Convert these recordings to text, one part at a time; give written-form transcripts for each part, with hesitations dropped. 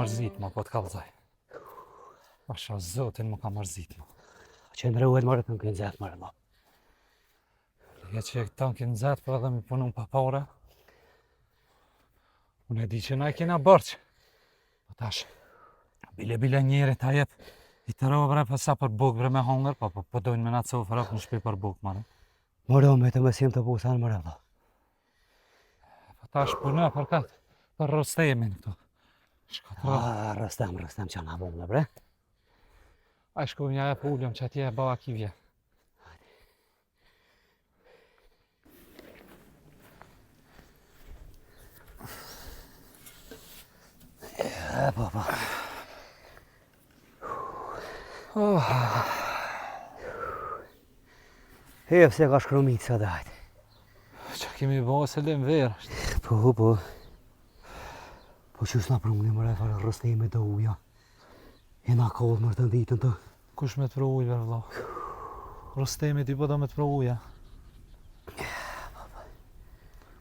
mërzit, po të kalzaj. Pasha zotin më ka mërzit, Që ndrëuhet marrë të në kënë zetë marrë, që këta në kënë zetë, për edhe mi punu pa pare. Unë e di që na i kena bërq. Po tash, bile njeri ta jep, i të rovë bre pësa për buk bre me hongër, po dojnë me na të sofë rëpë në shpi për buk, marë. Mërë, me të mësim të busan, mërë, vla. Po tash punë për këtë, për rostemin këtu. Rëstem që nga bëmë, bre. A shku një e pullëm që atje e bëva kivje. Po. Se ka shkromit sa dajt. Që kemi bëha se lem verë. Po. Po që s'na prungni mërë e farë rëstemi të uja. E na kohë mërë të nditën të. Kush me të pro ujve, vla? Rëstemi ti po do me të pro uja.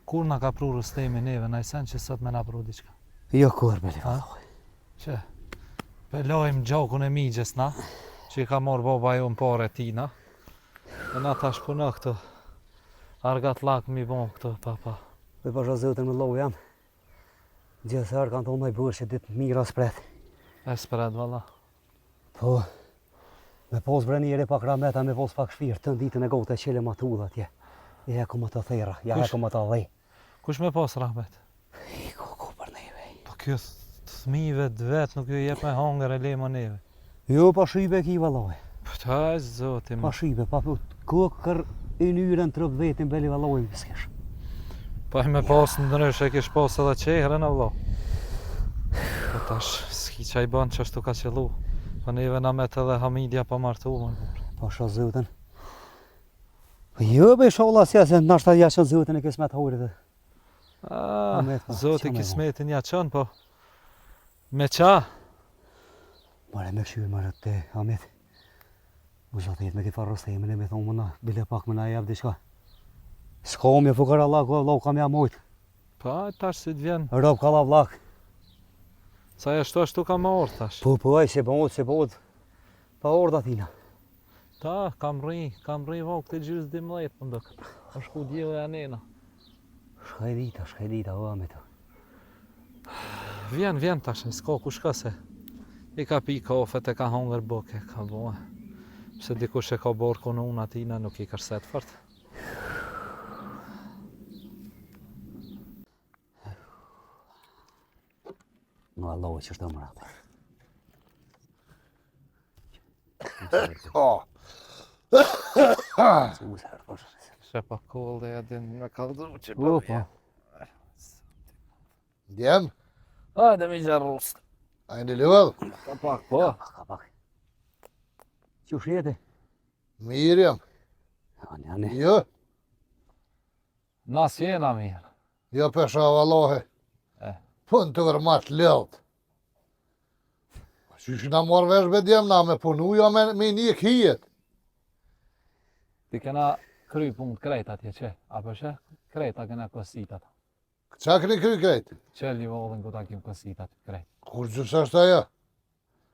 Kur na ka pru rëstemi neve, na i sen që sot me na pru diqka? Jo kur, beli, vla. Që? Pelojmë gjakun e migjes na, që i ka morë baba jo në pare tina. E na tash puna këtu. Argat lak mi bon këtu, pa. Me pasha zëtën me lohu jam. Gjithësar kanë tonë i bërë që ditë mira spret. E spret, valla. Po, me pos bre njeri pak rameta, me pos pak shpirë, të ditën e gote qele ma të udha tje. Ja ku më të thera, ja ku më të dhej. Kush me pos rahmet? Ku për neve. Po kjo thmive dvet nuk ju jep me hangër e le më neve. Jo, pa shibe ki valoj. Po ta e zotim. Pa shibe, pa kër i nyren të rëp vetin beli valoj më s'kesh. Pa i me pas në ndrysh e kish pas edhe qehrën, valla. Po tash, s'ki qa i ban që ashtu ka qëllu. Po neve na met edhe Hamidja pa martu më. Pa shë zëtën. Po jo be sholla si se nashta ja që zëtën e kismet hojrit. Zoti kismetin ja qënë, po. Me qa? Mare me këshyri mare të Hamid. U zotit me ki farë rëstemin e me thonë më na, bile pak më na jep diqka. S'ka me fukar Allah, lau kam ja mojt. Pa, tash si t'vjen. Rob ka la vlak. Sa e ashtu ka ma orë tash. Po, se bëhot. Pa orë tina. Ta, kam rri vok të gjysë 12 për ndëk. A shku djeve e anena. Shkajdita, o me të. Vjen tash, s'ka ku shka se. I ka pi kafet e ka hangër boke, ka bohe. Pse dikush e ka borë konë unë atina nuk i kërset fort. Në Allahu që është të mëratë. Shë pa kollë dhe jadin me kaldru që Po. Djem? Hajde mi gjarrust. A e në lëvëll? Ka pak, po. Ka pak. Që shjeti? Mirë jam. Ani. Jo? Nas jena mirë. Jo pesha vallohi. Pun të vërmat lëllët. Qysh na morë vesh be djem na me punu, jo me një kijet. Ti kena kry punë krejt atje që, apo që? Krejta kena kësitat. Qa këni kry krejt? Që li vodhin ku ta kim kësitat krejt. Kur gjus është ajo?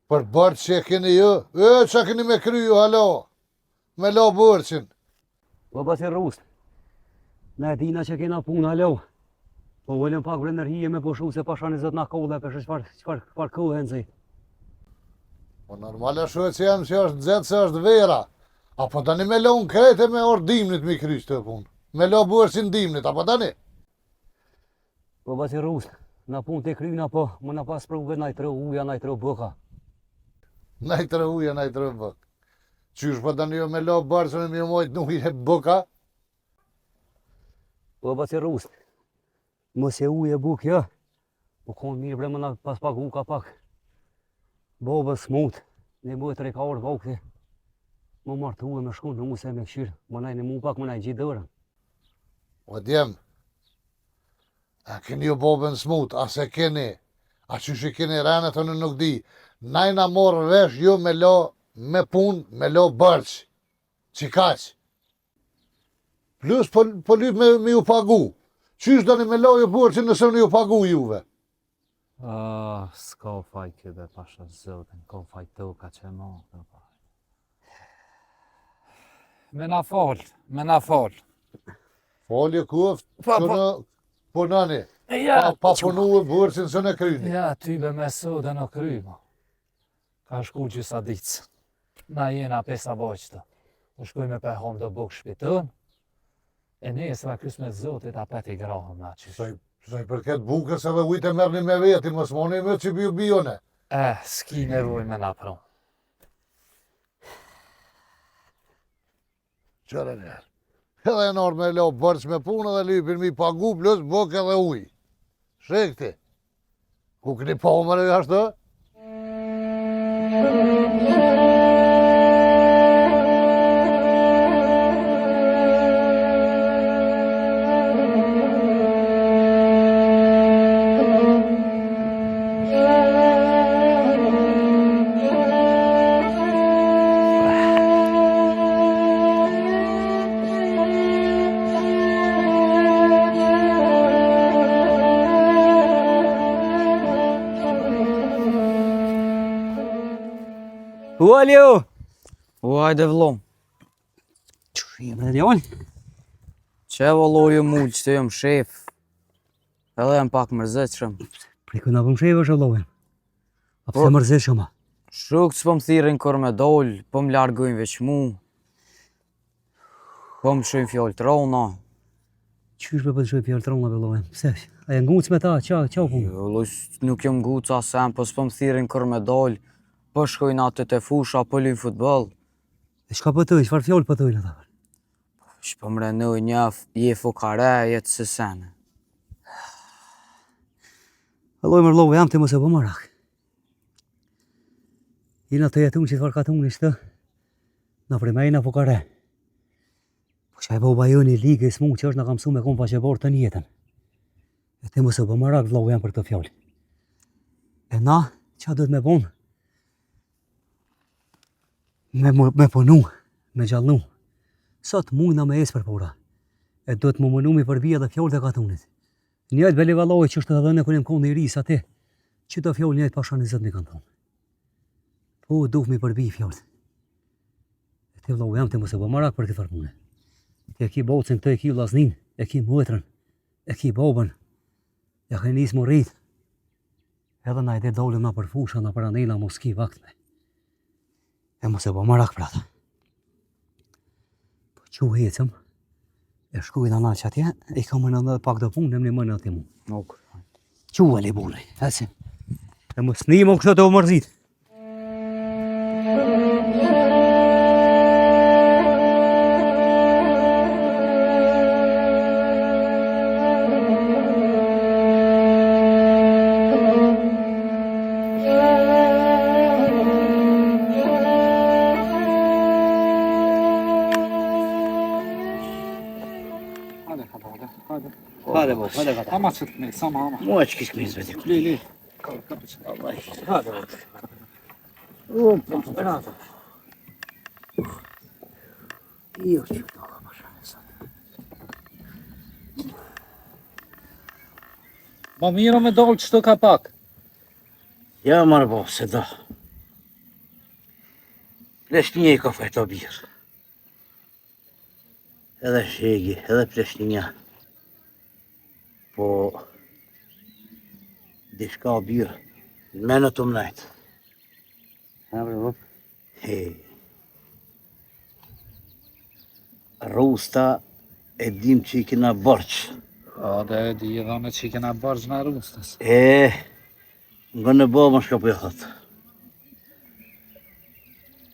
Për bërë që keni jo? Qa keni me kry ju halo? Me lo bërqin. Po pas e rrust. Ne dina që kena punë halo. Po vëllëm pak për enerhije me pushu se pasha 20 na kohë dhe për qëfar kohë e nëzi. Po normal e shuhet që jam që është nxetë se është vera. Apo tani me lo në krejt e me orë dimnit mi kryç të punë. Me lo bërqin dimnit, apo tani? Po pas e rrust. Na punë të kryna po, më na pas pruve najtërë uja, najtërë bëka. Najtërë uja, najtërë bëka. Qysh po tani jo me lo bërqin e mi mojt në ujë e bëka? Po pas e rrust. Mos e ujë e buk, jo. Po konë mirë bre më na pas pak u ka pak. Bobë smut. Ne më të reka orë vokë. Më martë uë me shkun në mu se me këshirë. Më najnë mu pak, më najnë gjithë dërën. O djem. A keni ju bobën smut, a se keni. A qysh i keni rene të në nuk di. Najna morë vesh ju me lo me pun, me lo bërq. Qikaq. Plus po lyp me ju pagu. Qysh do një me lo ju bërqin nëse në ju pagu juve? S'ka faj këde pasha zotin, ka faj toka që ma. Me na fal. Folje kuft, Pa- që në punani. Ja, Pa punu e bursin së në kryni. ja, ty be me soda në kryma. Ka shku gjysa ditës. Na jena pesa baqëta. U shkuj me pehom do buk shpitën. E nesra kys me zotit apet i grahëm na qysh. Saj përket bukës edhe ujtë e mërni me veti, mos moni me që bione. S'ki nevoj me na pron. Qërë njerë. Edhe e nërë me lo bërç me punë dhe lypin mi pagu plus buk edhe uj. Shekti. Ku këni pomër e ashtë? Ualjo! O, hajde vlom. Që jemë dhe djallë? Që vëlloj ju mullë që të jëmë shef. Edhe jam pak mërzitshëm. Prej këna pëm sheve është allohem. A pëse mërzit shumë? Shuk që po më thirin kër me dollë, po më largojnë veç mu. Po më shojnë fjallë të rona. Qysh me për të shoj pjallë të rona allohem? Pse? A e nguc me ta, qa punë? Vëlloj, nuk jëm guca sem, po s'po më thirin kër me dollë. Po shkojnë atë të fusha, po lujnë futbol. E shka pëtëj, qëfar fjallë pëtëj në ta? Shpo më renoj njëf, je fukare, jetë së sene. Allohem allohem, jam të mëse po marak. Jena të jetun që të farka të unë ishte, në primejna fukare. Po që e bo bajoni ligë e smu që është në kam su me kom pa që borë të njetën. E të mëse po marak vlohu jam për të fjallë. E na, qa duhet me bonë? Me punu, me gjallnu. Sot mujna me esë për pora. E do të më mënu mi përbija dhe fjallë dhe katunit. Njëjtë beli valoj që është edhe në kënim konë i risë ati, që të fjallë njëjtë pasha 20 mi kanë thonë. Po, duf mi përbi fjallë. E të vlau jam të mëse bë marak për këtë farmune. Të e ki bocin, të e ki vlasnin, e ki mëtërën, e ki bobën, ja ke njësë më rritë. Edhe na i dhe dolim na për fusha, na për anela mos ki vaktme. E mos e bo marak për ata. Po që u hecëm, e shkujnë anë që atje, e ka më në pak do punë, në më në ati mu. Nuk. Që u e li burri, hese. E mos një më kështë të o mërzit. Hadi baba, hadi kadar. Ama çıkmayı, sama ama. Mu aç kişmeyiz be dik. Lili. Allah işte. Hadi bak. Bravo. İyi yok çıktı Allah başarısın. Ma miro me dollë qëto ka pak. Ja marë bo, se da. Pleshnje i ka fajta birë. Edhe shegi, edhe pleshnja. Po, dishka birë, menë të mnajtë. Ha, bre, Hej. Rusta e dim që i kena borç. Ja, det är det med chicken and barge när rostas. Nga në bo më shka për e thëtë.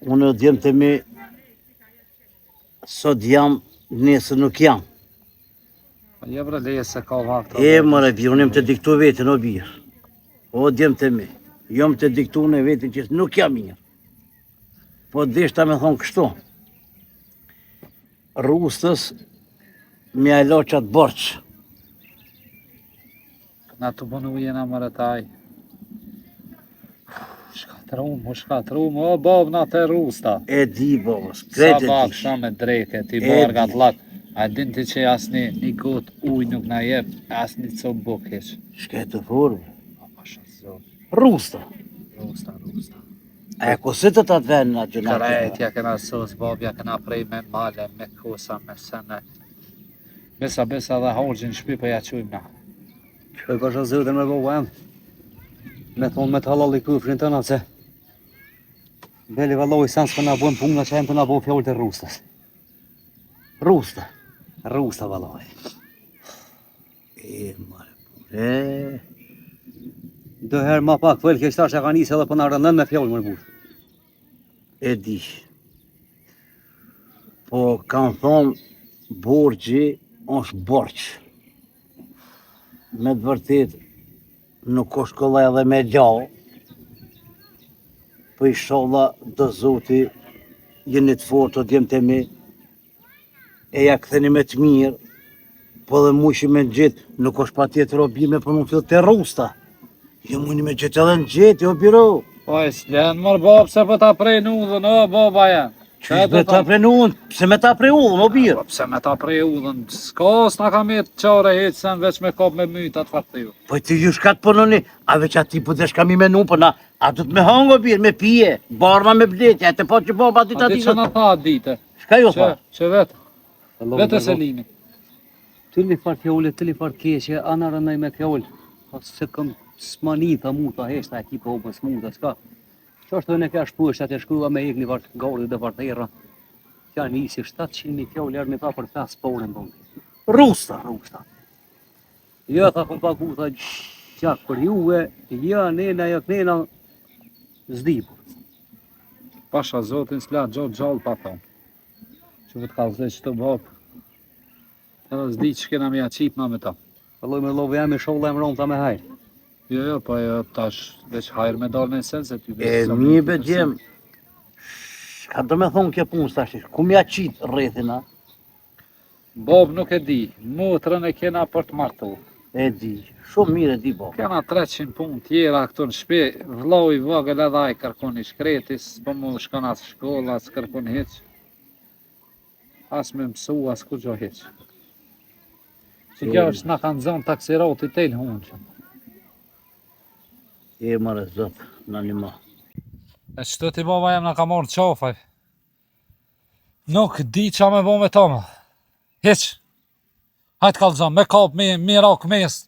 Unë e djemë të mi, sot jam, nesër nuk jam. Ja bre leje se ka vakt. Mëre birë, unë jem të diktu vetin o birë. O djemë të mi, jam të diktu në vetin që nuk jam mirë. Po deshta me thonë kështu. Rustës me alo qatë borç. Na të bënu jena mërë taj. Shkatrum, o bob na të rusta. E di, bobës, Sa krejtë e bak di. shumë e dreke, ti E bargat di. lak. A din ti që asni një gotë uj nuk na jep, asni co buk heq. Shka e të forë, O pasha zot. Rusta. Rusta. E ku si të të të venë aty në Krejtja këna sos, babja këna prej me male, me kosa, me sene. Besa dhe hoxhin shpi për ja qujmë na. Shkoj pasha zëtën me boba em. Me thonë me të halal i këfrin të nëse. Beli valoj sen s'ka na bojnë puna që e më të na bojnë fjollë të rustës. Rusta valoj. Mare. Do herë ma pak fëllë kështash e ka njëse edhe për në rëndën me fjollë më burë. E di. Po kanë thonë borgji është borç. Me të vërtet nuk është kolla edhe me gjallë. Po inshallah do zoti jeni të fortë o djemë të mi. E ja këtheni me të mirë. Po dhe mushi me gjithë nuk është pa tjetër obime për nuk fillë të rusta. Jo muni me gjithë edhe në gjithë, o biro. Po e s'len mërë babë se për ta prej në udhën, o baba janë. Qysh me ta prej në ullën, pse me ta prej ullën, o birë? Pse me ta prej udhën, s'ka s'na ka me të qare hetë sen veç me kap me myta të fartiju. Po ti ju shkat punoni, a veç ati po desh kam i menu për na, a du të me hangë o birë, me pije, barma me bletje, e të po që baba dit A ati di që na tha dite, Shka ju tha? që vetë, vetë se lini. Të li farë fjollë, të li farë keqe, anë rëndaj me fjollë. Pas se këm smani të mu të heshta e ki po më smu të s'ka. Që është të në ka shpësht atë shkrua me ikni vartë gaurit dhe vartë era. Kja nisi 700.000 fjollë erë me ta për 5 porën bëngë. Rusta. Ja tha këm paku, tha qak për juve, ja nena, zdipu. Pasha zotin s'la gjallë pa thonë. Që vëtë ka vëzhe që të babë. Edhe s'di që kena me ja qipna me ta. Alloj me lovë jam e sholla e mronë ta me hajrë. Jo, po jo, tash veç hajrë me dalë në sen se ty E mi be gjem, shka do me thonë kjo punë stash, ku mja qitë rrethin, a? Bob nuk e di, motrën e kena për të martu. E di, shumë mirë e di bo. Kena 300 punë tjera këtu në shpi, vlau i vogël edhe ai kërkon i shkretis, po mu shkon as shkolla, as kërkon hiq. As me mësu, as ku gjo hiq. Që kjo është na kanë zonë taksirati tel hunqën. E mare zotë, në një ma. E qëtë ti baba jem na ka marrë qafaj. Nuk di qa me bo me tome. Hiq. Hajtë kalëzëm, me kap, me rak mes.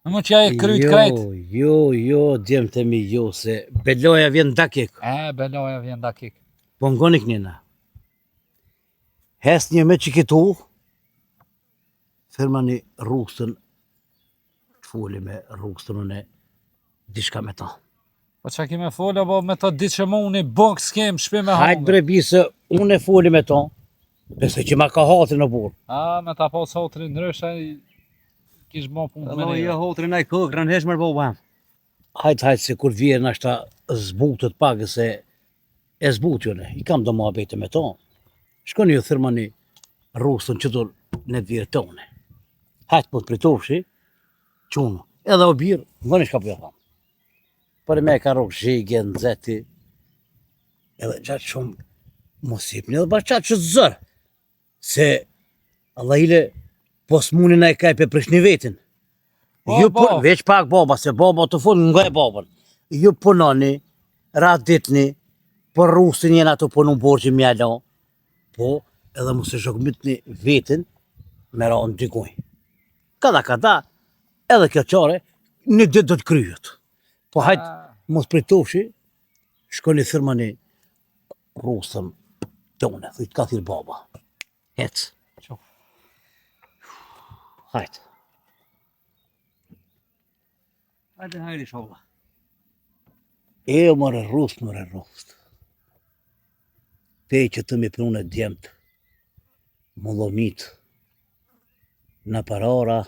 Në më që ja e kryt krejt. Jo, djemë të mi, jo, se beloja vjen dakik. Beloja vjen dakik. Po ngoni kënina. Hes një me që këtu, firmani rrugëstën, të foli me rrugëstën unë dishka me ta. Po që kime folja, bo me ta di që mu unë i bëngë s'kem shpi me Hajtë hangë. bre bisë, unë e foli me ta, besoj që ma ka hatri në burë. Me ta pas hotri ndryshe, kish bo punë me Alloj neve. ja hotrin ai këkrën hesh mërë boba em. Hajtë, se kur vjerë në ashta zbutët pagë se e zbutjone, i kam do ma bete me ta. Shkoni ju thërmani rrugëstën që dur në vjerë tone. Hajtë po të pritofshi, qunë, edhe o birë, ngoni shka përja thamë. Për me ka rogë zhegje, në zeti, edhe qatë shumë mos ipni, edhe bashkë qatë që të zërë, se Allah ile, po s'munin a i kaj për prish një vetin. Ju pun, veç pak baba, se baba të funë nga e babën. Ju punoni, raditni, për rrustin jena të punu borgjë mjalla, po edhe mos e shokmitni vetin, me ra në dikuj. Kada, edhe kjo qare, një ditë do të kryjët. Po hajtë, mos pritofshi, shkoni thërmani rrustën tone, thujtë ka thirë baba. Hecë. Hajtë. Hajde hajri sholla. E mërë rrust. Te që të mi prune djemët, mullomit, në parara,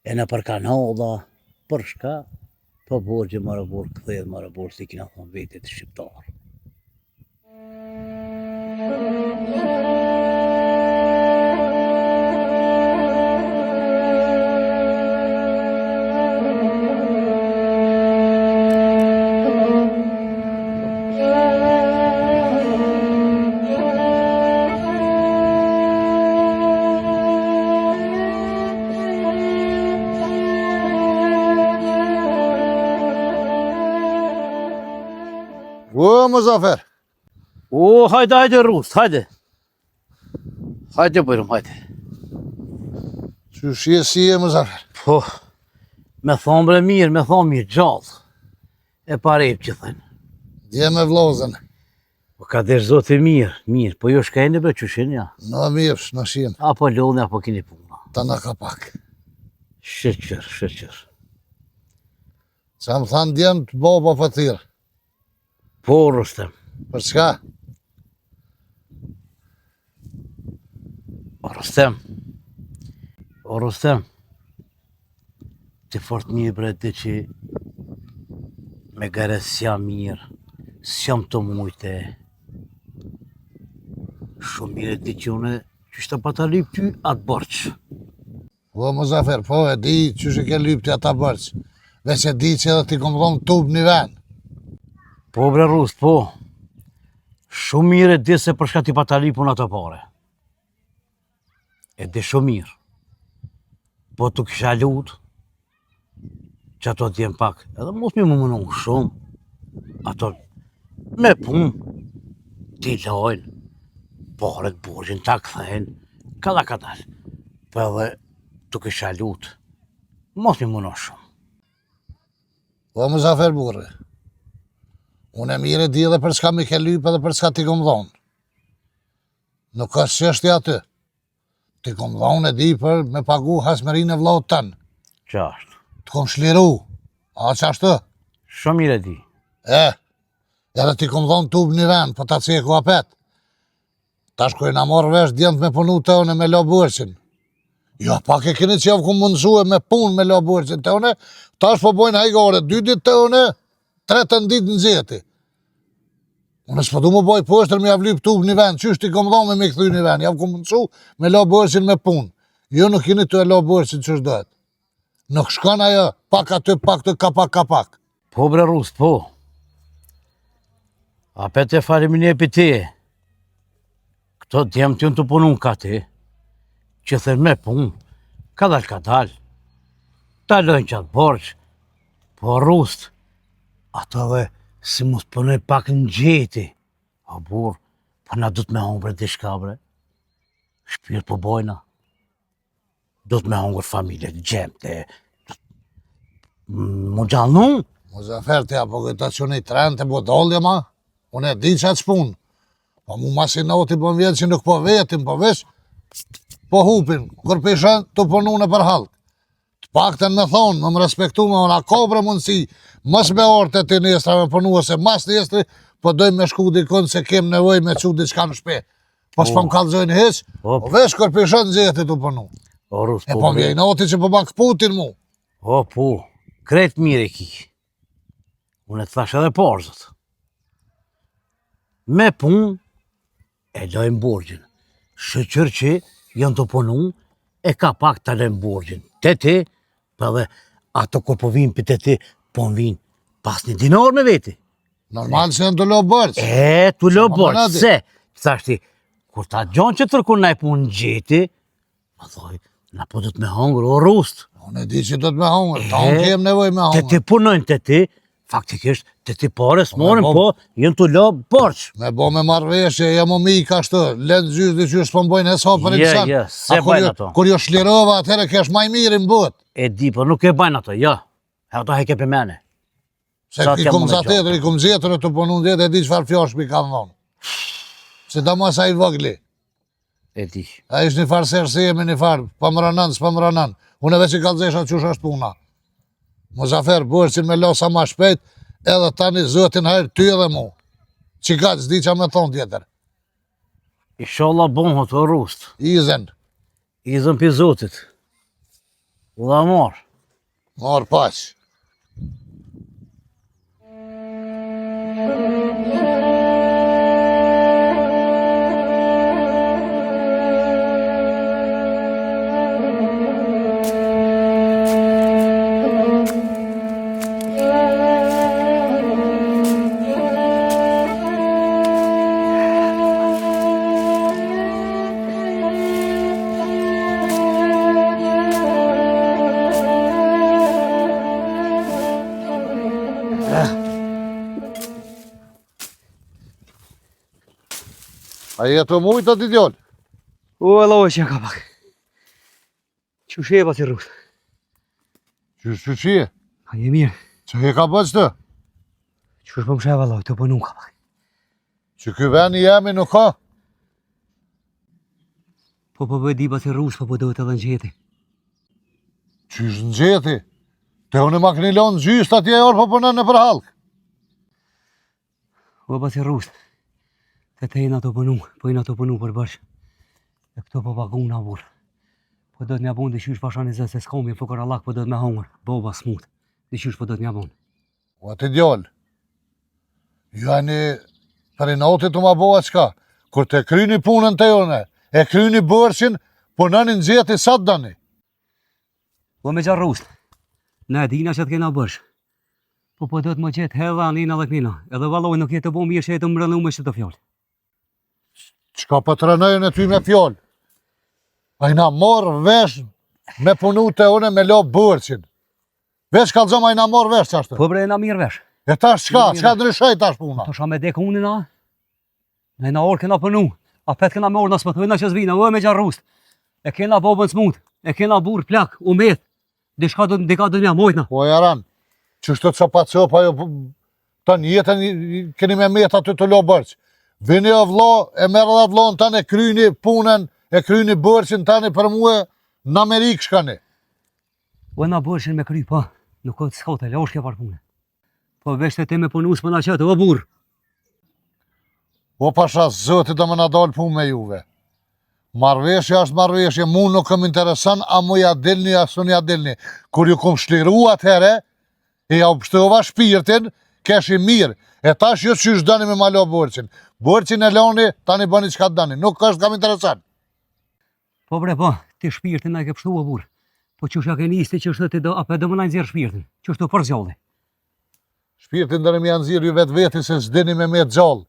e në përkanada, për shka, po borgjë marë borë këthejë, marë borë si kina thonë vetit shqiptarë. O, Muzafer, O, hajde Rust, hajde. Hajde bërëm, hajde. që shje si e Muzafer? Po, me thonë bre mirë, gjallë. E parep që thënë. Dje me vlozën. Po ka desh zote mirë, po jo shkajnë bre qyshin ja. Në mirësh, në shien. Apo lodhën, apo kini puna. Ta në ka pak. Shqyr. Që më thanë djemë të baba për tjërë. Po, Rustem. Për çka? O Rustem, të fort mirë bre dhe që me gare s'jam mirë, s'jam të mujte. Shumë mirë dhe që une që shta pa ta lyp ty atë borç. O, Muzafer, po e di që shë ke lypti ata bërç. Veç e di që edhe ti kom dhonë tub një ven. Po bre Rust, po. Shumë mirë e di se për shka ti pa ta lypun ato pare. E di shumë mirë. Po të kisha lutë, që ato t'jem pak, edhe mos mi më mënon shumë. Ato me punë, ti lojnë, paret borgjin ta këthejnë, kada ka dalë. Po edhe të kisha lutë, mos mi mënon shumë. O, Muzafer burri, unë e mire di edhe për çka mi ke lyp edhe për çka ti kom dhonë. Nuk është çështja aty. Ti kom dhonë e di për me pagu hasmerin e vllaut tanë. Qashtë. Të kom shliru. A qashtë? Shumë mirë e di. Edhe ti kom dhonë tub një ven, po ta ceku apet. Tash kojë na morë vesh djemët me punu të une me lo bërqin. Jo, pak e keni që javë ku mundësue me punë me lo bërqin të une, tash po bojnë hajgore, 2 ditë të une, 3 ditë në zeti. Unë s'po du më boj poshtër me javë lyp tub një ven, qysh ti kom dhonë me këthy një ven, javë ku mundësu me lo bërqin me punë. Jo nuk keni të e lo bërqin qysh dojtë. Nuk shkon ajo, pak aty, pak të kapak. Po bre Rust, po. Apet e falimin e piti. Këto djemë t'jën të punun ka ti, që thërë me punë, ka dal. Ta lojnë qatë borç, po Rust, ato dhe si mos punoj pak në gjeti. A burë, po na du të me hongre dishka bre. Shpirë po bojna. Do të me hongër familje, gjemte. Mu gjallnu? Muzafer të ja po këta që një tren të bodolje ma, unë e di që atë shpunë. Po mu masinoti po vjetë që nuk po vetin, po vesh, po hupin, kur pishën të punu në për halk. Të pakten me thonë, më respektu me ona kobre mundësi, mës me orte të nestra me punu, ose mas nestri, po dojmë me shku dikon se kem nevoj me që diçka në shpe. Po s'po më kalzojnë heq, po vesh kur pishën zeti të punu. E po vjejnoti që po ma këputin mu. O, po, kretë mire ki. Unë e të thash edhe porzët. Me pun, e lojnë borgjin. Shëqër që janë të punu, e ka pak të lojnë borgjin. Te ti, për dhe ato kur po vinë për te ti, po vinë pas një dinar me veti. Normal që janë të lo bërç. Të lo bërç, se, thashti, kur ta gjonë që tërkun na i punë në gjeti, ma thoj, na po do të me hongër o Rust. Unë e di që do të me hongër, ta unë kem nevoj me hongër. Te ti punojnë te ti, faktikisht, te ti pare s'morin, po, jenë të lo borç. Me bo me marrveshje, jam o mika ashtë, lenë gjysh dhe qysh s'po mbojnë hesa për një kësan. Se bajnë ato. Kur jo shlirova, atëre kesh maj mirin bët. E di, po nuk e bajnë ato, ja. E ato heke për mene. Se i kum zatetër, i kum zetër e të punu në jetë, e di qëfar fjosh mi kanë dhonë. Se da mos a i vogli. E di. A ish një farë sërësie me një farë, pa më ranan, s'pa më ranan. Unë veç i kalzesha qysh është puna. Muzafer, bërqin me losa ma shpejt, edhe tani zëtin hajrë ty edhe mu. Qikat, s'di qa me thonë tjetër. Inshallah bon hëtë o Rust. Izen. Izen për zotit. U dha marë. Marë paq. A jetë mujtë atë idiot? O, Allah që ka pak. Që sheba si rrugë. Që? A je mirë. Që he ka bëç të? Që është po më sheva, Allah, të po nuk ka pak. Që ky veni jemi nuk ka? Po bëj diba si rrugës, po dohet edhe në gjeti. Qysh në gjeti? Te unë ma këni lonë gjyst atje orë po përnën në për halkë. O, ba si rrugës. Te jena të pënu, po jena të pënu për bërsh. E këto po pagun në burë. Po do të mja bunë dhe qysh pasha një zë se s'komi, po kër Allah po do të me hongër. Boba smut. Dhe qysh po do të mja bunë. O atë djallë. Ju ani për i notit të ma boha qka. Kur te kryni punën të jone, e kryni bërqin, po nënin gjeti sa të dani. Po me qarë rrugës. Ne dina që të kena bërsh. Po do të më gjetë hedha anina dhe knina. Edhe valoj nuk jetë të bo mirë që jetë më rëllu me që të fjallë. Qka për të rënëjën e ty me fjallë? A i na morë vesh me punu të une me lo bërqin. Vesh ka lëzëm a i na morë vesh qashtë. Po bre, na mirë vesh. E tash qka ndryshoj tash puna? Të shka me dek unë na. Ne na orë kena pënu. A pet kena me orë nësë më thujna që zvina. O e me qarë rrust. E kena bobën smut. E kena burë plak, umet. Dika do të mja mojtna. Po jaran, qështë të copa copa jo, të njetën keni me meta të lo bërq. Vini o vlo, e merë dhe vlon tani, e kryni punën, e kryni bërqin tani për muë në Amerikë shkani. O na bërqin me kry, pa. Nuk o të skote, le oshke par punë. Po veshte te me punus për na qëtë, o burë. O pasha zëti të më na dalë punë me juve. Marveshja është marveshje, mu nuk këm interesan, a mu ja dilni, a sun ja dilni. Kur ju kom shliru atëhere, e ja pështova shpirtin, kesh i mirë. E tash jo që dani me malo bërqin. Bërqin e loni, tani bëni qka të dani. Nuk është kam interesan. Po bre, po, ti shpirtin na ke pështu o burë. Po që shka ke nisti që është të do, ape do më na nëzirë shpirtin. Që është të përzjolli. Shpirtin dërë mi janë zirë ju vetë veti se s'dini me me gjallë.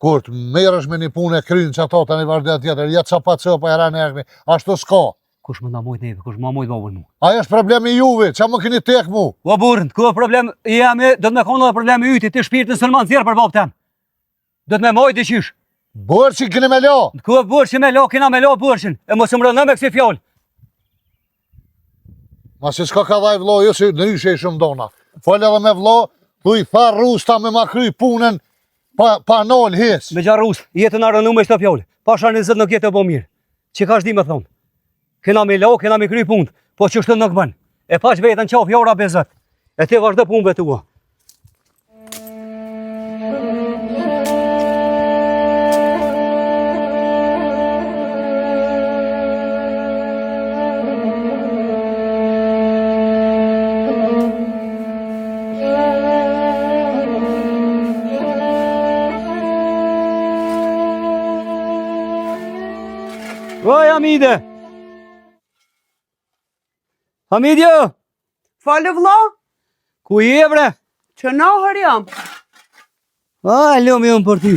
Kur të merësh me një punë e krynë që ato të një vazhdet tjetër, ja capa cëpa e rane ekni, ashtu s'ka. Kush më na mojt neve, kush më mojt babën mu. Ajo është problemi juve, që më keni tek mu. O burën, ku e problem jemi, do të me konë dhe problemi yti, ti shpirtin së në manë zirë për babë tem. Do të me mojt dhe qysh. Bërqin keni me lo. Ku e bërqin me lo, kena me lo bërqin. E mos më rënë me kësi fjallë. Ma si s'ka ka dhaj vlo, jo si nëryshe i shumë dona. Fole edhe me vlo, thuj tha rusta me ma kry punën, pa nol hes. Me gjarë rusë, jetë në rënu me shtë fjallë. Pasha një zëtë nuk jetë e bo mirë. Që ka shdi me thonë. Kena me lo, kena me kry punë, po që shtë nuk bënë. E pa që vetën qaf jora bezët. E ti vazhdo punëve tua. Oj, Hamide! Hamidjo! Falë vlla, Ku je bre? që nahër jam. A, lëmë jëmë për ty.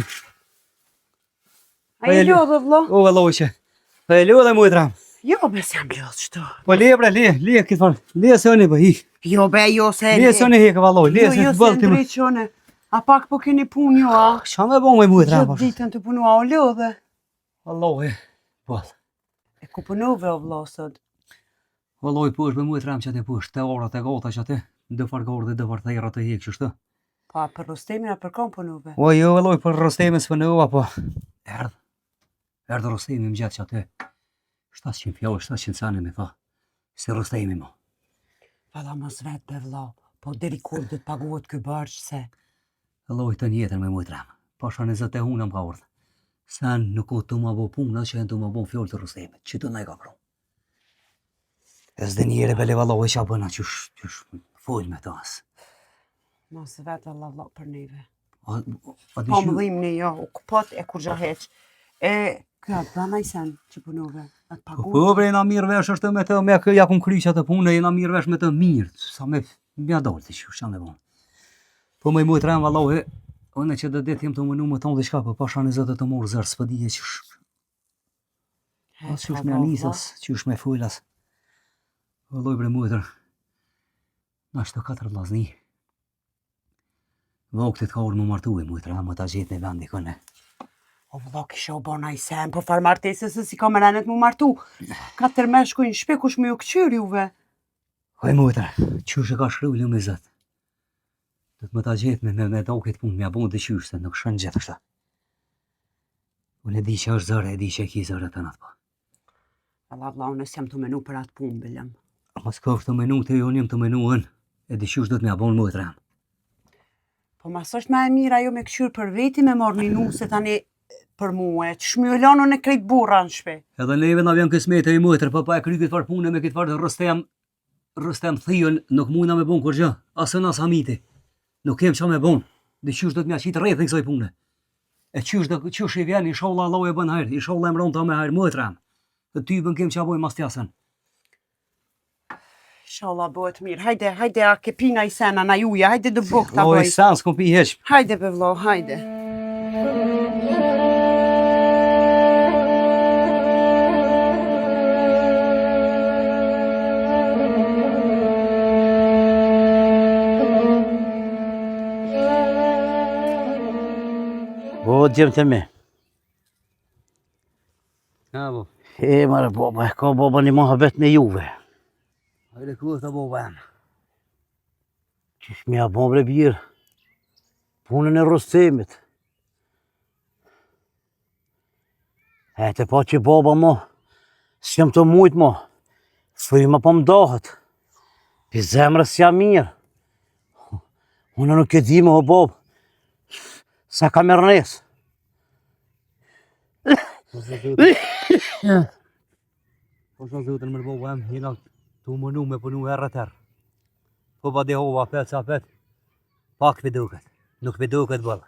A i lodhë vlla? O, vëlloqe. Po e lodhe mu e tram. Jo, be se jam lodhë qëto. Po le bre, le këtë farë. Le se një për hi. Jo, be, jo se Le se një hekë vëlloj. Le Jo, se jo të se bëllë të më. ndryqone. A pak po keni punë jo, a? Qa me bo me mu e tram? Gjithë ditën të punua o lodhe. Vëlloje. Po. E ku punove o vlla sot? Vëlloj po është me mu e tram që te po është. Te orat e gota që te. Dë fargor dhe dë farthejra të hekë qështë. Pa, për rostemin a për kam punove? O, jo vëlloj për rostemi së pënëva, po. Erdë rostemi më gjatë që te. 700 fjallë, 700 sani me tha. Se rostemi mo. Valla mos vetë be vlla, po deri kur do të paguhet ky bërç se. Vëlloj të njetër me mu e tram. Pasha në zëte hunam ka urdhë. Sen nuk o të ma bo punë, që e në të ma bo fjallë të rostemit. Që të ne ka pro. E s'de njere bele vëlloj që a bëna qysh folj me të asë. Mos vetë valla për neve. Po Po më dhim një jo, u këpot e kur gjaheq. E, kjo atë bëna i sen që punove. Atë paguhet. Po bre, jena mirë vesh është me të, me ja kum kry që të punë, jena mirë vesh me të mirë. Sa me mja dalë të që shanë dhe vonë. Po me i mu e trenë vëlloj, one që dhe jem të mënu më tonë dhe shka, po pasha në zëtë të morë zërë, s'pë dije qysh. Qysh me anisas, qysh me fujlas. Vëlloj bre mu e tërë. Nashtë të 4 vllazni. Voktit ka orë më martu e mu e tërë, më ta gjetë në vendi këne. O vëlla kisha u bona i sen, po far martesës se si ka merenet mu martu. 4 me shkojnë shpe, kush me ju këqyr juve? Hoj motra, qysh e ka shkru lu me zët. Do të më ta gjetë me do këtë punë, me abon të qysh, se nuk shën gjithë ashta. Unë e di që është zërë, e di që e ki zërë të natë po. Valla, unë s'jam të menu për atë punë, Bilem. Mos ka është të menu të jo, njëm të menu ën, e di qysh do të me abon motra. Po mas është ma e mira jo me këqyr për veti me marrë një nuse tani për muë, që shmyllonu në krejt burra në shpe. Edhe neve na vjen kësmete i motër, pa e kry këtë farë punë me këtë farë rëstem thijën, nuk mujna me bon kur gjë, asë në samiti. Nuk kem qa me bon, dhe qysh do të mja qitë rreth në kësaj pune. E qysh i vjen, inshallah Allah e bën hajrë, inshallah e mron ta me hajrë motram. Dhe ty bën kem qa boj mas tjasën. Inshallah bëhet mirë. Hajde a ke pina i sena na juja, hajde dë buk ta Oj, bëj. sans, kom pi heq. Hajde be vlo, hajde. O, djemë të me. Ha, bo. E, mare, baba, ka baba një mohabet me juve. Hajde ku të boba jam. Qysh mja bon bre birë, punën e Rustemit. E të pa që baba mo, s'jam të mujtë mo, fryma po mdohet, pi zemrës jam mirë. Unë nuk e di me o babë, sa ka mërnes. Po shë zëtën mërë boba jam, jena të mënu me punu herë të herë. Po ba dhe hova apet sa apet, pak viduket, nuk viduket bëllë.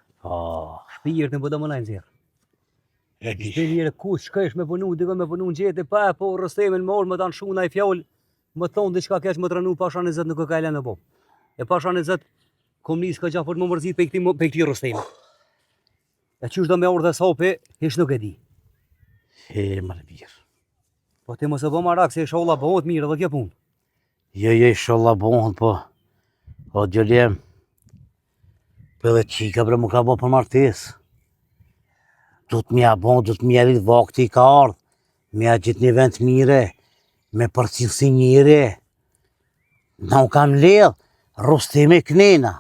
Shpirë të më bëdo më najnë zirë. E di. Shpe njëre ku shkesh me punu, dikon me punu në gjeti, pa po Rustemin më orë më tanë shuna i fjallë, më thonë diçka kesh më të rënu, pasha në zëtë nuk e ka e lenë bob. E pasha në zëtë, komunisë ka gjafër më mërzit pe këti Rustemit. E qysh do me orë dhe sopi, hish nuk e di. E, mare birë. Po ti mos e bo marak, se inshallah bëhet mirë edhe kjo punë. Jo, inshallah bohën, po. O, gjëljem. Për dhe qika bre më ka bo për martes. Du të mja bon, du të mja rrit vakti i ka ardhë. Mja gjithë një vend mire, me përcilësi njëre. Na u kam ledhë, Rustemi knena.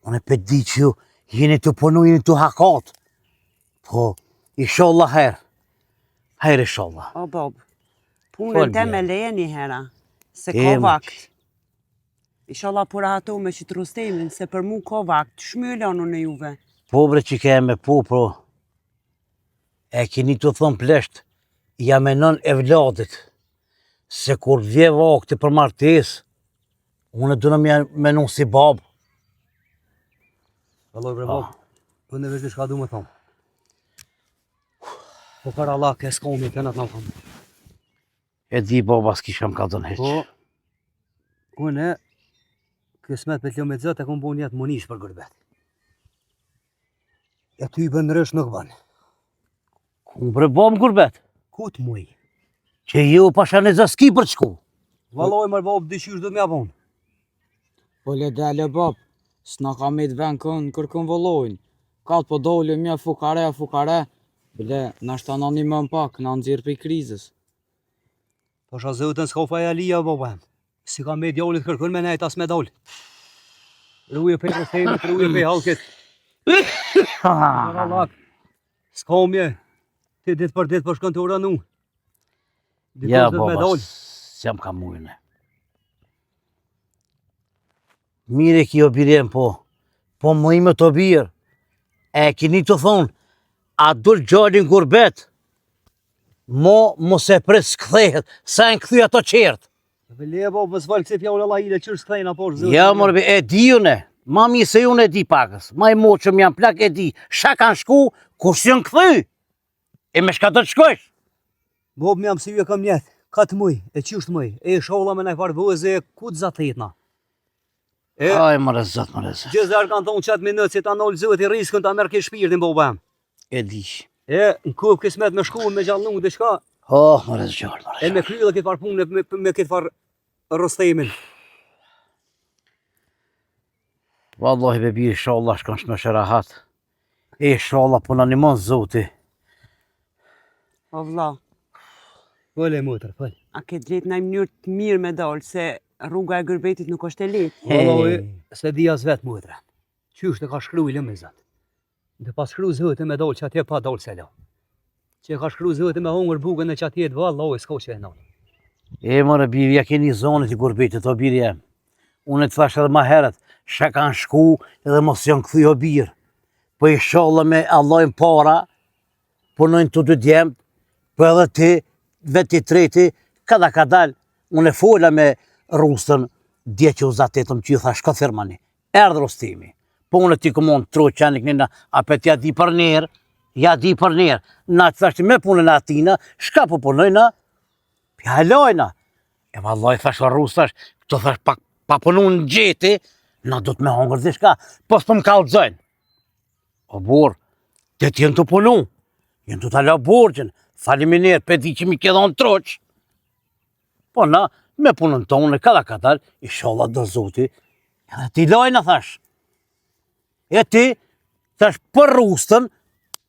Unë e për di që ju jeni të punu, jeni të hakat. Po, inshallah herë. Herë inshallah. O Bob, Fol punën te bje. me leje një hera, se E, ka më vakt. Inshallah pura ato me që të Rustemin, se për mu ka vakt, shmyllonu në juve. Po bre që ke me po, pro. E keni të thëmë plesht, ja menon e vladit. Se kur vje vakti për martes, unë du në mja menon si babë. Allah bre bob, po në veç shka du me thonë. Po për Allah, ke s'komi të në të në thonë. E di baba s'kisham ka dënë heq. Po, unë kësmet për t'lo me zëtë e kom bo njëtë monish për gërbet. E ty bën rësh nuk bën. Ku bre babë gurbet, Ku të muj? që ju pasha në zëski për qku. Valoj mërë bob, dëshysh do t'mja bon. Po le dale bab, s'na ka me të ven kënë kërkën vëllojnë. Katë po dole mja fukare, bile nashta në një më pak, në nëzirë për krizës. Pasha zëtën s'ka faja lija boba hem. Si ka me djallit kërkën me nejt as me dal. Ruje për Rustemit, ruje për halkit. Për Allah, s'ka mje. Ti dit për dit për shkën të uranu. Ja Dikush do me baba, dal. s'jam ka mujnë. Mire kjo birem po, po më ime të birë. E kini të thonë, a dul gjallin gurbet, mos e pres s'kthehet, sa në këthy ato qertë. Le bob, më s'val kësi fjallë Allah i dhe qërë s'kthejnë apo zëtë. Ja mërbe, e di une, ma mi se unë e di pakës, ma i mo që më jam plak e di, shka kanë shku, kur s'jën këthy, e me shka të të shkojsh. Bob më jam si ju e kam njetë, ka të muj, e qysht muj, e sholla me najfar vëze, ku të zatetna. E, Aj, më rezat. gjithë kanë thonë qatë minutë, si ta nëllë zëtë i riskën ta merë ke shpirtin boba hem. E di. E, në kup kismet me shku, me gjallë dhe shka, Oh, më rezat, e me kry dhe këtë farë punë, me këtë farë Rustemin. Wallahi bebi, inshallah shkan shme shë rahat. E inshallah po na ndihmon Zoti. O vlla, Fole motër, fol. a ke gjetë në mënyrë të mirë me dalë, se rruga e Gërbetit nuk është e lehtë. Valla, se di as vet motra. Qysh të ka shkruaj lëmezat. Dhe pas shkru Zoti me dalë që atje pa dalë se la. Që ka shkru Zoti me hongër bukën e që atje të valla, s'ka që e nal. E mërë birë, ja keni zonët i Gurbetit, o birë jem. Unë të thash edhe ma herët, shë kanë shku edhe mos janë këthy o birë. Po inshallah me Allahin para, punojnë të dy djemë, po edhe ti, veti treti, kada ka dalë, unë e fola me Rustën, dje që u zatetëm që ju thash, ka firmani, erdhë Rustimi. Po unë ti këmon të trojë qenik njëna, apet ja di për njerë, na të thashti me punën e atina, shka po punojna, pjalojna. E vallaj thash o Rustash, këto thash pa punu në gjeti, na do të me hongër dhe shka, po s'po më kallëzojnë. O burë, të t'jen të punu, jenë të t'ala borgjën, faliminir, pe di që mi këdhon troq. Po na, me punën tonë, kada kadal, inshallah do Zoti, edhe ti lojna thash. E ti, thash për Rustën,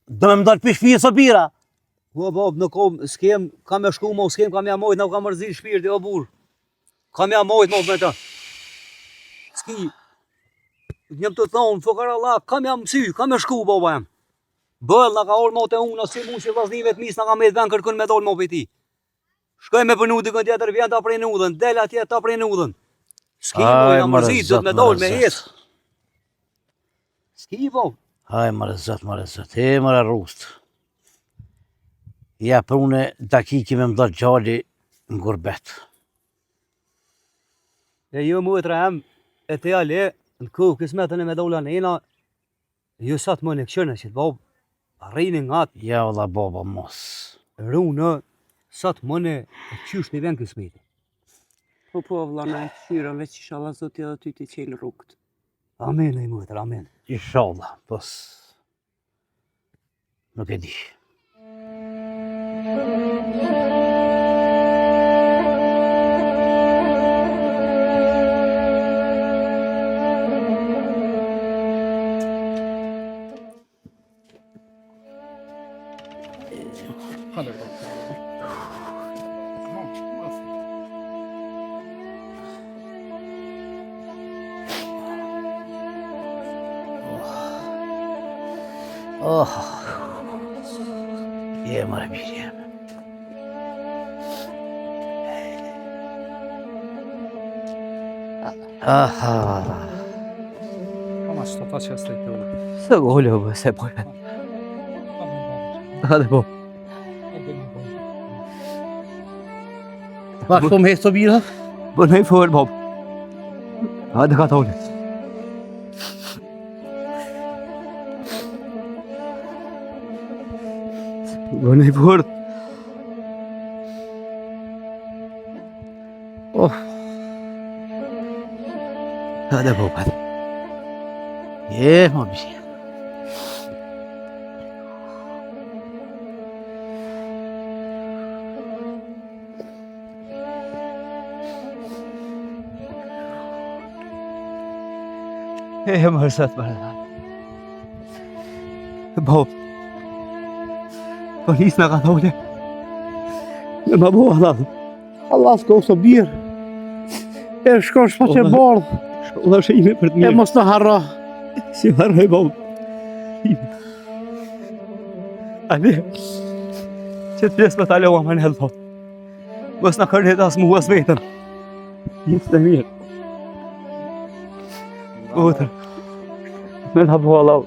do me më dalë për shpijës o bira. Po bab, në kom, s'kem, kam e shku mo, s'kem, kam ja mojt, nuk kam mërzi shpirti, o burë. Kam ja mojt, mo, me ta. S'ki, njëm të thonë, fukar Allah, kam ja mësy, kam e shku, baba jem. Bëll, nga ka orë mote unë, si mu që vaznive të misë, nga ka me të ven kërkën me dollë mo për ti. Shkoj me përnu dikën tjetër, vjen ta prej në udhën, del atje ta prej në udhën. S'ki, mo, nga mërzit, do të me dollë me jesë. S'ki, bo. Haj, mërë zët, e mërë Rust. Ja, për une dakiki me më do gjalli në Gurbet. E jo mu e të rehem, e te ale, në kohë kismetën e me dollë në ena, jo sa të më në këshërnë që të bob, rrini nga atë, Ja, valla baba, mos. runë, sa të më në qysh një ven kismeti. Po, vlla, na e këshyra, veç inshallah Zoti edhe ty t'i qelë rrugët. Amen, e mu e të amen. Inshallah, pos. Nuk e di. Oh. Je mërë birë jem. Aha. Ama što ta će ostaviti ovo? Se volio bë, se pojë. Hade bo. Bak shumë hesë të birë? Bë nej fërë, bob. Hade ka tolë. Bë nej fërë. Oh. Hade bob, hade. Je më birë jem. E mërë sëtë mërë dhe. Bob. Po njës në ka tolë. Në më bo, Allah. Allah s'ko së birë. E shko shpa që bardhë. Shkolla është ime për të E mirë. mos të harra. Si harroj, bob. Ale. Që të pjesë më të aloha më në helpo. Mos në kërnet as mu as vetëm. Jetë të mirë. Otër. Me në bo, Allah.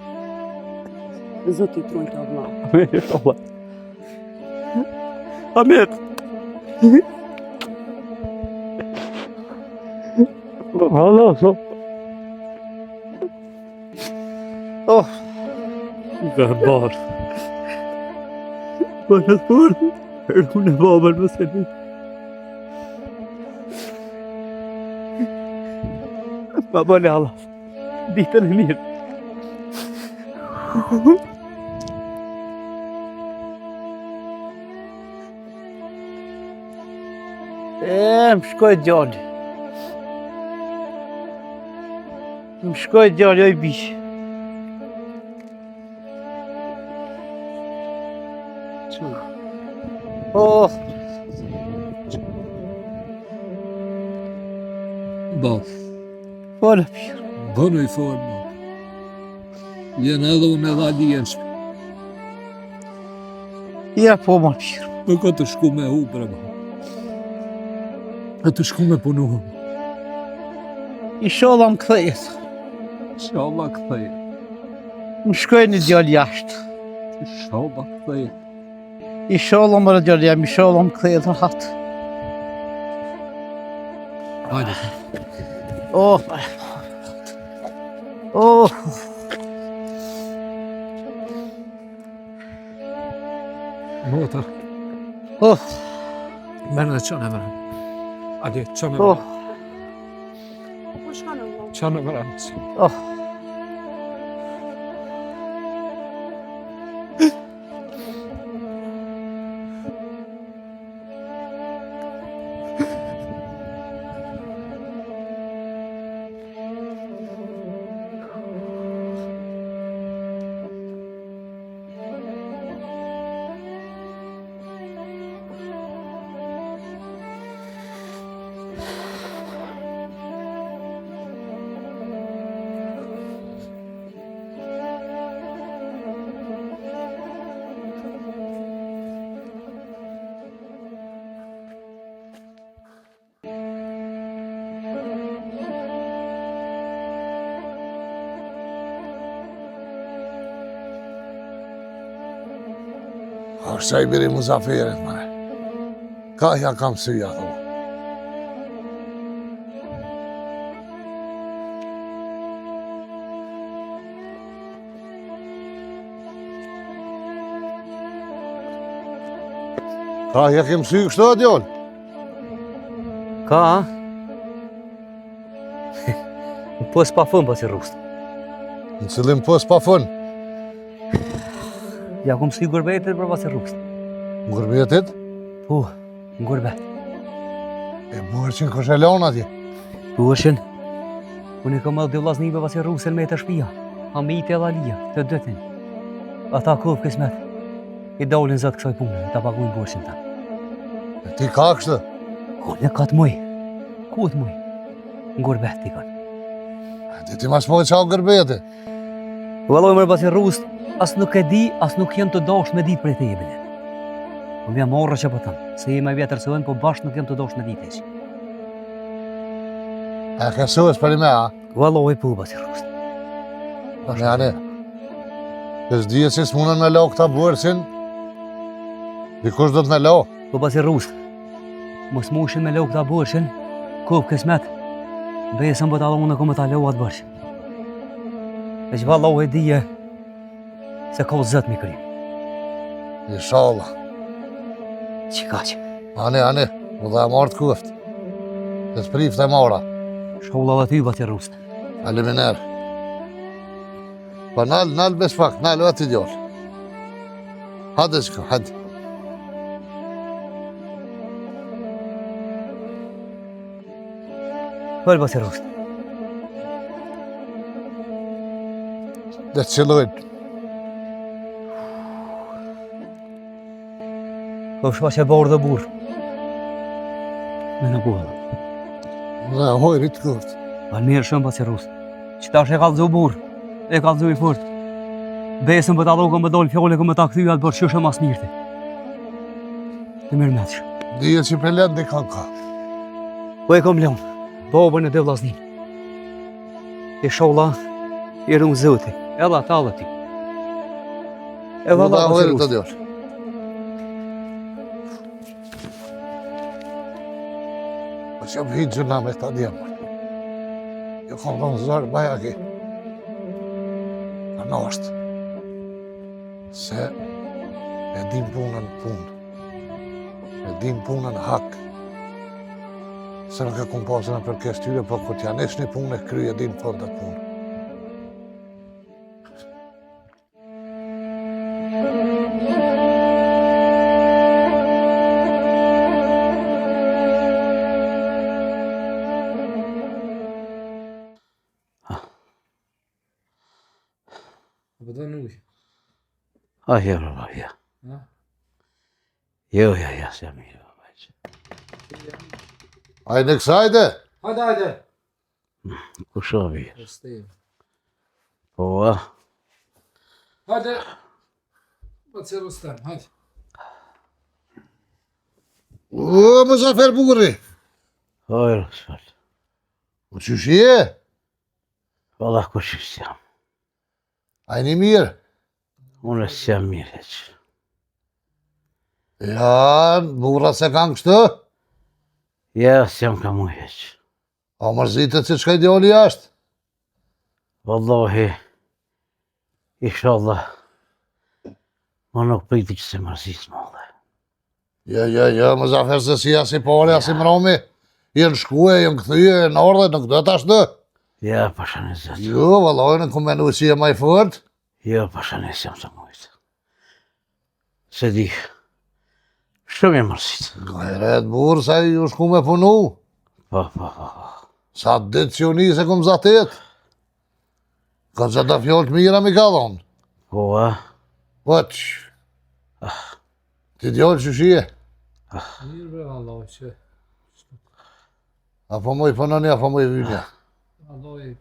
Zoti trojnë të vlla. Amen, inshallah. Amen. Allah, so. Oh. Gërbar. Po në të fërë, unë e babën më se një. Baba në Allah, ditën e mirë. Më shkoj djalli. Më shkoj djalli, oj bishë. Oh, Bo, falë mirë. bënu i forë, bo. Vjen edhe unë edhe alien shpe. Ja, po më mirë. Nuk ka të shku me hu, bre, bo. E të shku me punu. Inshallah më kthejet. Inshallah këthej. Më shkoj një djallë jashtë. Inshallah këthej. Inshallah më djallë jam, inshallah më kthejet në hatë. Hajde. Oh, oh, Motor. oh, Merë dhe qënë e mërë. Adi, qënë e oh, mërë. Po shkon vëlla. Qënë e mërë. oh. është që i biri muzafirit, mare. Ka ja kam syja, thua. Ka ja kem sy kështu e djoll? Ka, a? Po s'pa fën pas i rrust. Në cëllim po s'pa fën. Ja kom si gurbetit për pas i rrust. Ngurbetit, Po, në gurbet. e burqin këshelon atje. Duheshin, unë i kam edhe dy vllaznive pas i rrusën me të shpia. Hamit e Lalia, të dëtin. Ata kovë kismet. I dolin zot kësaj pune, ta paguin borxhin ta. E ti ka kështë? Unë ka të muj. Ku të muj? Në gurbet t'i kanë. E ti mas pojë qa ngërbeti. Valloj mërë pas i rrust, as nuk e di, as nuk jem të dosh me dit për e te jebile. Unë vja morra që po thëmë, se jem e vjetër se unë, po bashkë nuk jem të dosh me dit eq. E ke sëvës për i me, a? Valloj po pas i rrust. Ne, ane. Kësë dhije që s'munën me lo këta burqin, dikush do të me lo. Po pas i rrust, mos mushin me lo këta borxhin, kov kismet, besën po t'allo unë ku me t'allo atë borxhin. E që valloj e dije, se ka zët mi krim. Inshallah. Që ka që? Ane, u dhe e marrë të kuft. Dhe të prift e mara. Sholla dhe ty pas i rrust. Aliminer. Pa nal bes pak, nal o ati djoll. Hadi qëka, hadi. Fëll pas i rrust. Dhe të qëllojnë. Po shpa që borë dhe burë. Me në buhë. Dhe hoj rritë kuft. Pa mirë shumë pas i rrust. Që ta është e kalëzu burë, e kalëzu i fort. Besën për t'allo këmë dollë fjole këmë ta këthyja të bërë që shumë as mirëti. Të mirë me të shumë. Dhije që për lënë di kanë ka. Po e kom leon, babën e dhe vllaznin. E sholla, i rrungë zëti, edhe ata dhe ti. E U valla dhe pas i hoj rritë rrust. djoll. Po që më hitë gjëna me këta djemë. Jo kom të në zërë, baja ki. Ka në është. Se e dim punën punë. E dim punën hak. Se nuk e kumë pasën e përkes tyre, po këtë janë ishë një punë e kry e dim fondat punë. Po të nuj. A, ja, ja. Ha? Jo, se jam mirë. Hajde kësajde. Hajde. Ku shovi? Steve. Po, Hajde. Po të Rustem, hajde. O, Muzafer burri. ojë, sfalt. O qysh je? Valla ku qështë jam. Ajni mirë. Unë s'jam mirë heq. Ja, burrat se kanë kështu. Ja, s'jam ka mu heq. A mërzitet se çka ideali jashtë. Wallahi, inshallah, ma nuk priti që se mërzit më dhe. Ja, Muzafer se si asi pare, asi mrami. Jenë shkue, jenë këthyje, në ardhe, nuk do t'ashtë. Ja, pasha në zëtë. Jo, vallaj, në kom menu si e maj fort. Jo, pasha në jam të mujtë. Se di, shumë e mërzit. Gajret burë, sa ju shku me punu. Po. Sa ditë që uni se kom zatet. Ka që ta fjallë të mira mi ka dhonë. Po, Po që. Ti djallë që shije. Mirë bre, Allah, që. Apo moj punoni, apo moj vynja. Allah,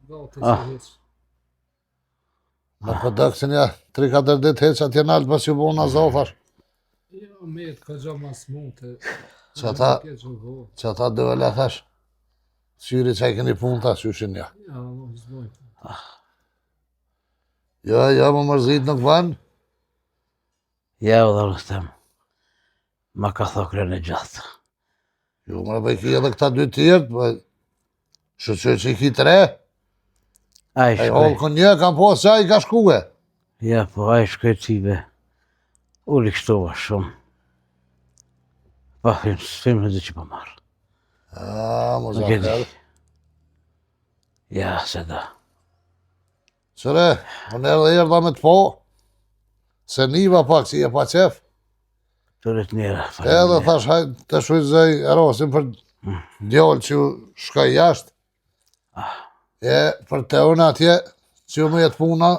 gati Ah. që heq. Në përdëksin ja, 3-4 ditë heq atje naltë pas që bo në azothash. Jo, me të ka gjo mas mute. Që ata dëvele thash. Syri që i keni punë ta, qyshin ja. Ja, Allah, zboj. Ja, më mërzit nuk banë. ja u dhe Rustem, ma ka thokre në gjatë. Jo, më bëj ki edhe këta 2 tjertë, shëqër që i ki 3. A i E holë shkoj, kën një, kam posë që a i ka shkue. ja, po a i shkoj t'ive, u likështova shumë. Pa, s'fim në dhe që pa marrë. Më Nuk e di. zafer. Ja, se da. Qëre, unë erdha me të po. Se niva pak si e pa qef. Tërit njëra, Edhe thash hajtë të shujzoj erosin për djallë që shka jashtë. E për te unë atje që më jetë puna,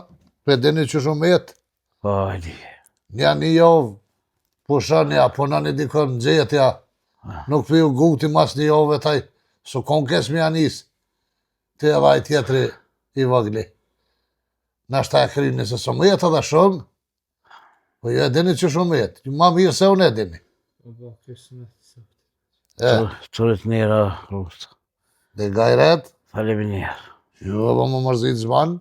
për dini që shumë jetë. Po, e di. Një javë pushonja, punoni dikon gjetja. Nuk piu guti mas një javë taj, su kon kes mi anis. Të edhe aj tjetëri i vëgli. Nashta e kryni se shumë jetë edhe shumë, po ju e dini që shumë jetë. Ju ma mirë se unë e dini. Allah, kështë me të E, Tërit njëra, Rustë. dhe gajret, Falemi njerë. ju edhe më mërzit zbanë.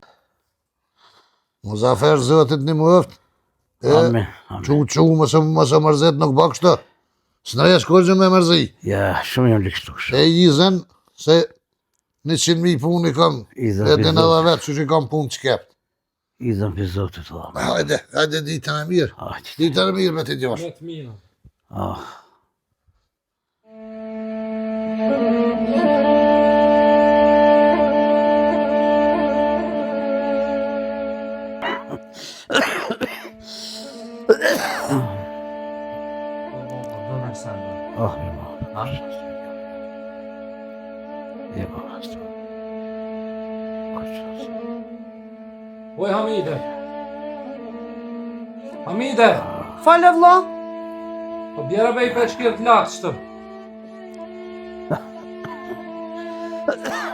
Muzafer zëtit një mëft. E, Amin. Qu, mëse mërzit nuk bë kështë. S'nëreja shkogjë me mërzi. Ja, shumë jam likështush. E izën se 100.000 punë i kam. Izën E din për edhe zotit. vetë që që i kam punë që kept. Izën për zotit, Allah. Hajde ditën e mirë. Hajde. Ditën e mirë me ti djosh. Me të mira. Ah. Dëmer sende. Ah, e ma. E ma, ashtu. Oj, Hamide. Hamide, Falë vlla. po bjera me i peçkir të lakë shtë.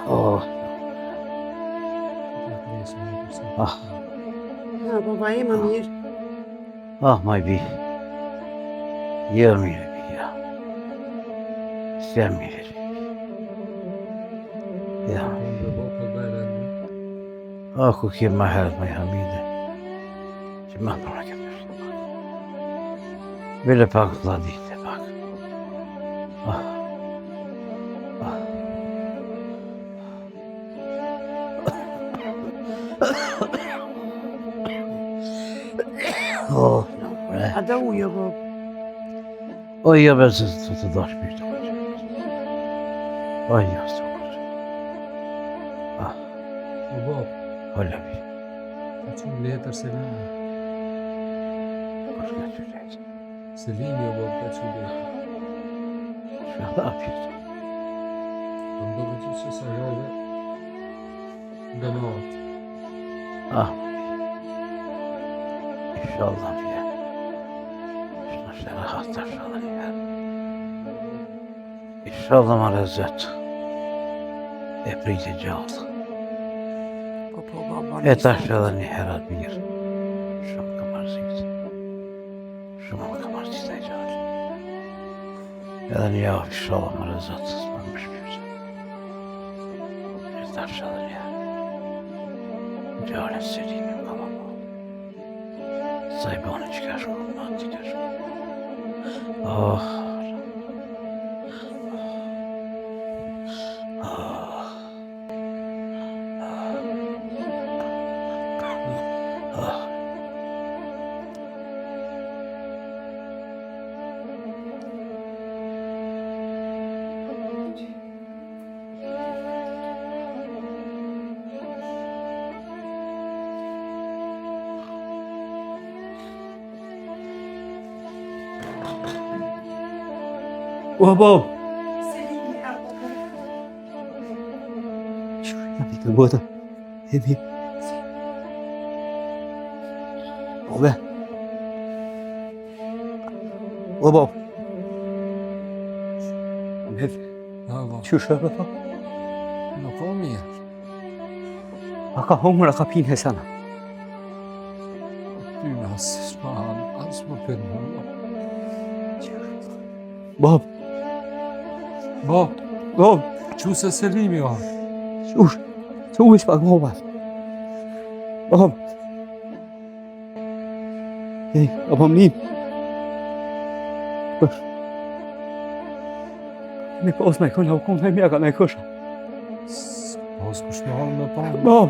Oh, ah, Ja, baba e më mirë. ah, maj bi. Jo, mire bi, ja. S'ja mire bi. Ja. Ah, ku ke ma herët, maj Hamide. Që ma përra ke përshë. Bile pak të dite, pak. Ah. Ah. Oh, no, bre. A da ujë, baba. O, jo, be se të dash pishtë të kërë. O, jo, së të kërë. Ah, O bo, hola bi. ka qënë letër Selini. Kërë ka që lejtë. Selini o bo, ka qënë letër. Shë da pishtë. Më ndohë që që sa jove, dënohet. Ah, inshallah bje. Shë në është e rahat tash edhe një herë. Inshallah ma rezet. E priti gjallë. Po, baba. E tash edhe një herë atë mirë. Shumë ka marzit. Shumë ka marzit e gjallë. Edhe një javë inshallah ma rezet. S'ma më shpyrëse. E tash edhe një herë. Gjallë e sërimi më ka më po. Sa i bane që ka shku, ma ti ka shku. Oh. O bab. Tabii ki bu da. Hep. Baba. O bab. Hep. Bravo. Şu şöyle bak. Në po mirë. Aka humra ka pinë sana. Ty në as më për në. Bab. Bo, Bab. që se Selimi o. Şuş. Şuş bak baba. Bab. Hey, babam neyim? Dur. Ne pozna kon la kon hem ja na kosh. Po, s'kush në halë me pa. Bab.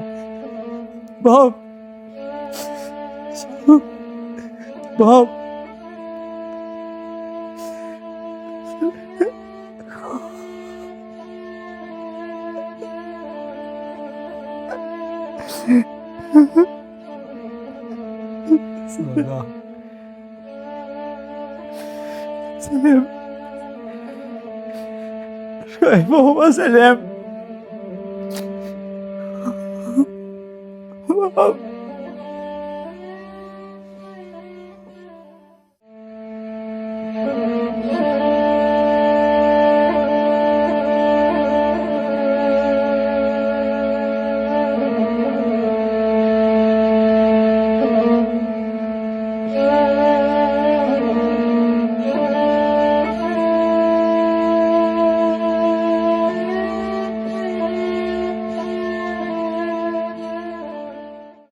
Bab. Bab. Selam. Selam. Şöyle baba selam. Bab.